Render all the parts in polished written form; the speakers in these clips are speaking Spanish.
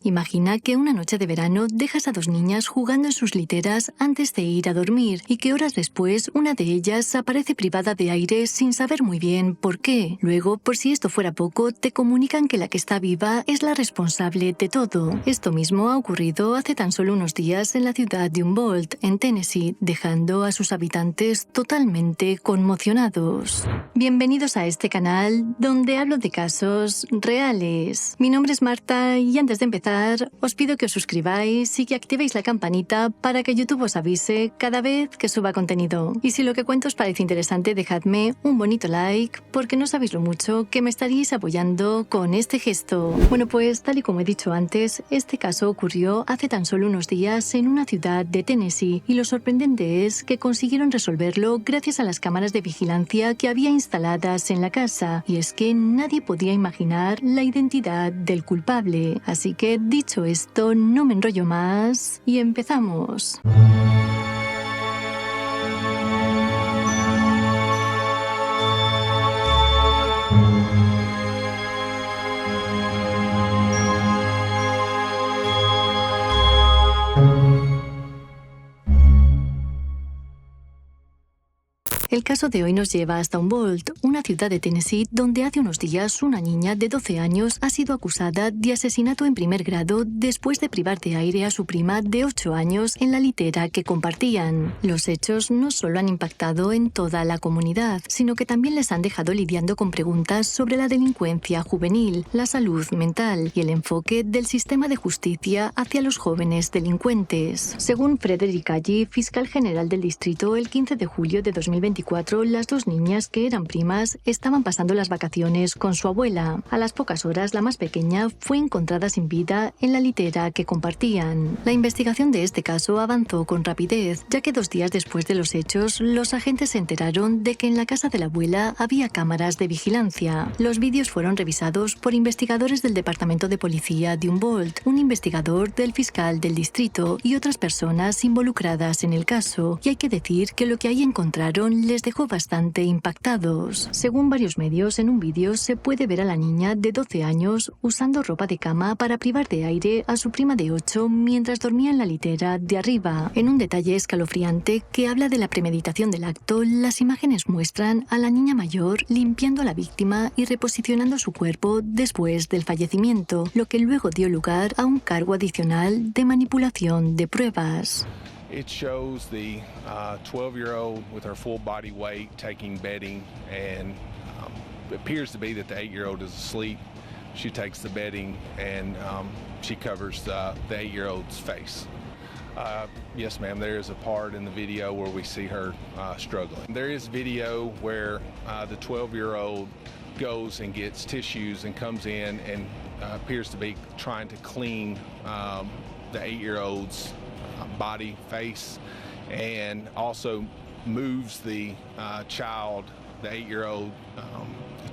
Imagina que una noche de verano dejas a dos niñas jugando en sus literas antes de ir a dormir y que horas después una de ellas aparece privada de aire sin saber muy bien por qué. Luego, por si esto fuera poco, te comunican que la que está viva es la responsable de todo. Esto mismo ha ocurrido hace tan solo unos días en la ciudad de Humboldt, en Tennessee, dejando a sus habitantes totalmente conmocionados. Bienvenidos a este canal donde hablo de casos reales. Mi nombre es Marta y antes de empezar os pido que os suscribáis y que activéis la campanita para que YouTube os avise cada vez que suba contenido. Y si lo que cuento os parece interesante, dejadme un bonito like porque no sabéis lo mucho que me estaríais apoyando con este gesto. Bueno, pues tal y como he dicho antes, este caso ocurrió hace tan solo unos días en una ciudad de Tennessee y lo sorprendente es que consiguieron resolverlo gracias a las cámaras de vigilancia que había instaladas en la casa. Y es que nadie podía imaginar la identidad del culpable. Así que, dicho esto, no me enrollo más y empezamos. El caso de hoy nos lleva hasta Humboldt, una ciudad de Tennessee donde hace unos días una niña de 12 años ha sido acusada de asesinato en primer grado después de privar de aire a su prima de 8 años en la litera que compartían. Los hechos no solo han impactado en toda la comunidad, sino que también les han dejado lidiando con preguntas sobre la delincuencia juvenil, la salud mental y el enfoque del sistema de justicia hacia los jóvenes delincuentes. Según Frederick Alley, fiscal general del distrito, el 15 de julio de 2024, las dos niñas, que eran primas, estaban pasando las vacaciones con su abuela. A las pocas horas, la más pequeña fue encontrada sin vida en la litera que compartían. La investigación de este caso avanzó con rapidez, ya que 2 días después de los hechos, los agentes se enteraron de que en la casa de la abuela había cámaras de vigilancia. Los vídeos fueron revisados por investigadores del Departamento de Policía de Humboldt, un investigador del fiscal del distrito y otras personas involucradas en el caso. Y hay que decir que lo que ahí encontraron les dejó bastante impactados. Según varios medios, en un vídeo se puede ver a la niña de 12 años usando ropa de cama para privar de aire a su prima de 8 mientras dormía en la litera de arriba. En un detalle escalofriante que habla de la premeditación del acto, las imágenes muestran a la niña mayor limpiando a la víctima y reposicionando su cuerpo después del fallecimiento, lo que luego dio lugar a un cargo adicional de manipulación de pruebas. It shows the 12-year-old with her full body weight taking bedding, and it appears to be that the 8-year-old is asleep. She takes the bedding and she covers the 8-year-old's face. Yes, ma'am, there is a part in the video where we see her struggling. There is video where the 12-year-old goes and gets tissues and comes in and appears to be trying to clean the 8-year-old's body, face, and also moves the child, the 8-year-old,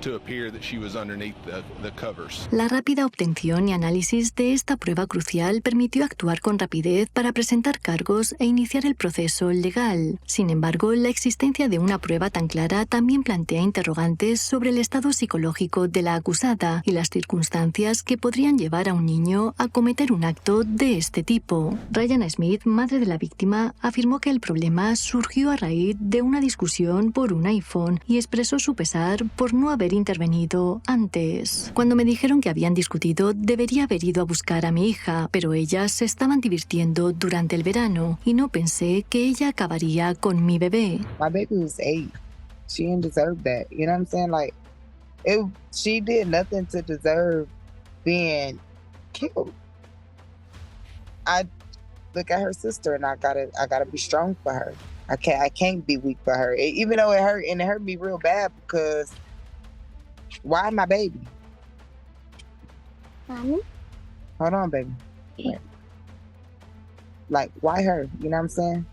to appear that she was underneath the covers. La rápida obtención y análisis de esta prueba crucial permitió actuar con rapidez para presentar cargos e iniciar el proceso legal. Sin embargo, la existencia de una prueba tan clara también plantea interrogantes sobre el estado psicológico de la acusada y las circunstancias que podrían llevar a un niño a cometer un acto de este tipo. Ryan Smith, madre de la víctima, afirmó que el problema surgió a raíz de una discusión por un iPhone y expresó su pesar por no haber intervenido antes. Cuando me dijeron que habían discutido, debería haber ido a buscar a mi hija, pero ellas se estaban divirtiendo durante el verano y no pensé que ella acabaría con mi bebé. My baby was 8. She didn't deserve that. You know what I'm saying? Like, she did nothing to deserve being killed. I look at her sister and I gotta be strong for her. I can't be weak for her. Even though it hurt, and it hurt me real bad because why my baby? Mommy? Hold on, baby. Yeah. Like, why her? You know what I'm saying?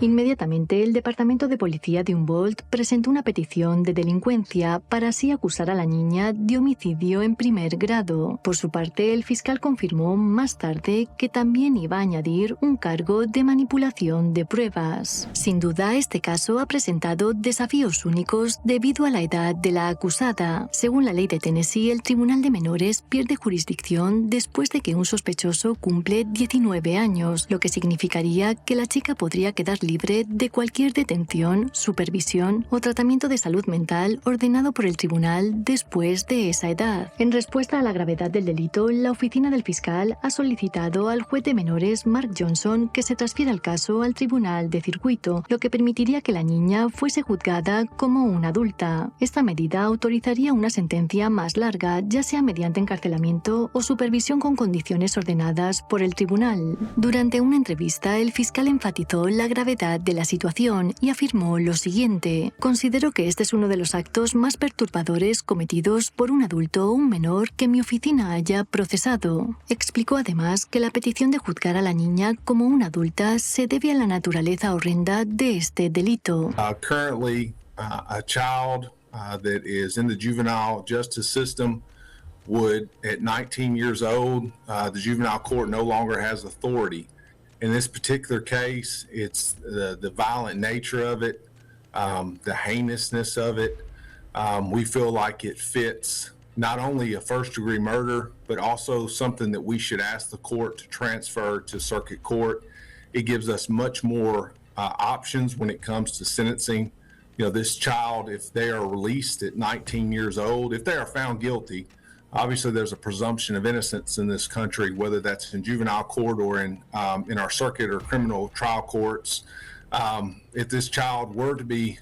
Inmediatamente, el Departamento de Policía de Humboldt presentó una petición de delincuencia para así acusar a la niña de homicidio en primer grado. Por su parte, el fiscal confirmó más tarde que también iba a añadir un cargo de manipulación de pruebas. Sin duda, este caso ha presentado desafíos únicos debido a la edad de la acusada. Según la ley de Tennessee, el Tribunal de Menores pierde jurisdicción después de que un sospechoso cumple 19 años, lo que significaría que la chica podría quedar libre de cualquier detención, supervisión o tratamiento de salud mental ordenado por el tribunal después de esa edad. En respuesta a la gravedad del delito, la oficina del fiscal ha solicitado al juez de menores Mark Johnson que se transfiera el caso al tribunal de circuito, lo que permitiría que la niña fuese juzgada como una adulta. Esta medida autorizaría una sentencia más larga, ya sea mediante encarcelamiento o supervisión con condiciones ordenadas por el tribunal. Durante una entrevista, el fiscal enfatizó la gravedad de la situación y afirmó lo siguiente: «Considero que este es uno de los actos más perturbadores cometidos por un adulto o un menor que mi oficina haya procesado». Explicó además que la petición de juzgar a la niña como una adulta se debe a la naturaleza horrenda de este delito. Currently, a child that is in the juvenile justice system would, at 19 years old, the juvenile court no longer has authority. In this particular case, it's the violent nature of it, the heinousness of it. We feel like it fits not only a first-degree murder, but also something that we should ask the court to transfer to circuit court. It gives us much more options when it comes to sentencing. You know, this child, if they are released at 19 years old, if they are found guilty, obviously there's a presumption of innocence in this country, whether that's in juvenile court or in our circuit or criminal trial courts. If this child were to be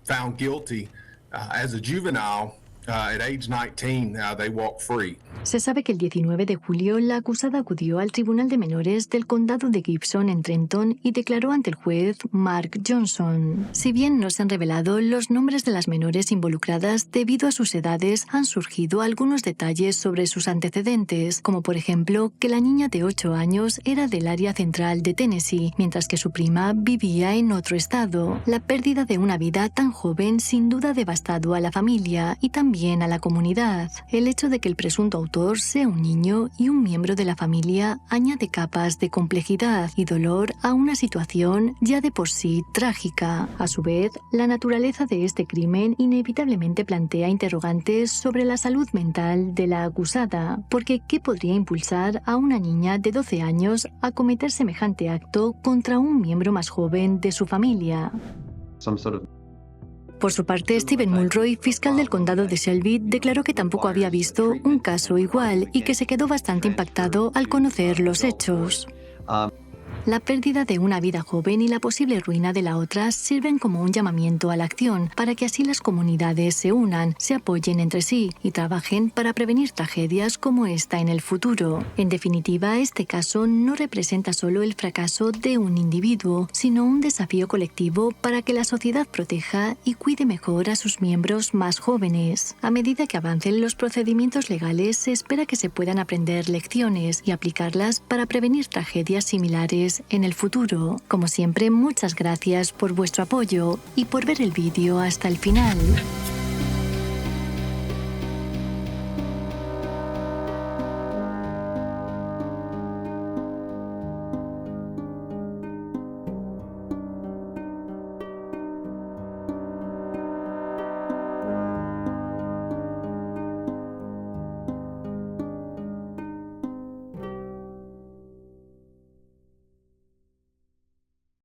found guilty as a juvenile, at age 19, they walk free. Se sabe que el 19 de julio la acusada acudió al Tribunal de Menores del Condado de Gibson en Trenton y declaró ante el juez Mark Johnson. Si bien no se han revelado los nombres de las menores involucradas debido a sus edades, han surgido algunos detalles sobre sus antecedentes, como por ejemplo que la niña de 8 años era del área central de Tennessee, mientras que su prima vivía en otro estado. La pérdida de una vida tan joven sin duda ha devastado a la familia y también a la comunidad. El hecho de que el presunto autor sea un niño y un miembro de la familia añade capas de complejidad y dolor a una situación ya de por sí trágica. A su vez, la naturaleza de este crimen inevitablemente plantea interrogantes sobre la salud mental de la acusada, porque ¿qué podría impulsar a una niña de 12 años a cometer semejante acto contra un miembro más joven de su familia? Por su parte, Stephen Mulroy, fiscal del condado de Shelby, declaró que tampoco había visto un caso igual y que se quedó bastante impactado al conocer los hechos. La pérdida de una vida joven y la posible ruina de la otra sirven como un llamamiento a la acción para que así las comunidades se unan, se apoyen entre sí y trabajen para prevenir tragedias como esta en el futuro. En definitiva, este caso no representa solo el fracaso de un individuo, sino un desafío colectivo para que la sociedad proteja y cuide mejor a sus miembros más jóvenes. A medida que avancen los procedimientos legales, se espera que se puedan aprender lecciones y aplicarlas para prevenir tragedias similares en el futuro. Como siempre, muchas gracias por vuestro apoyo y por ver el vídeo hasta el final.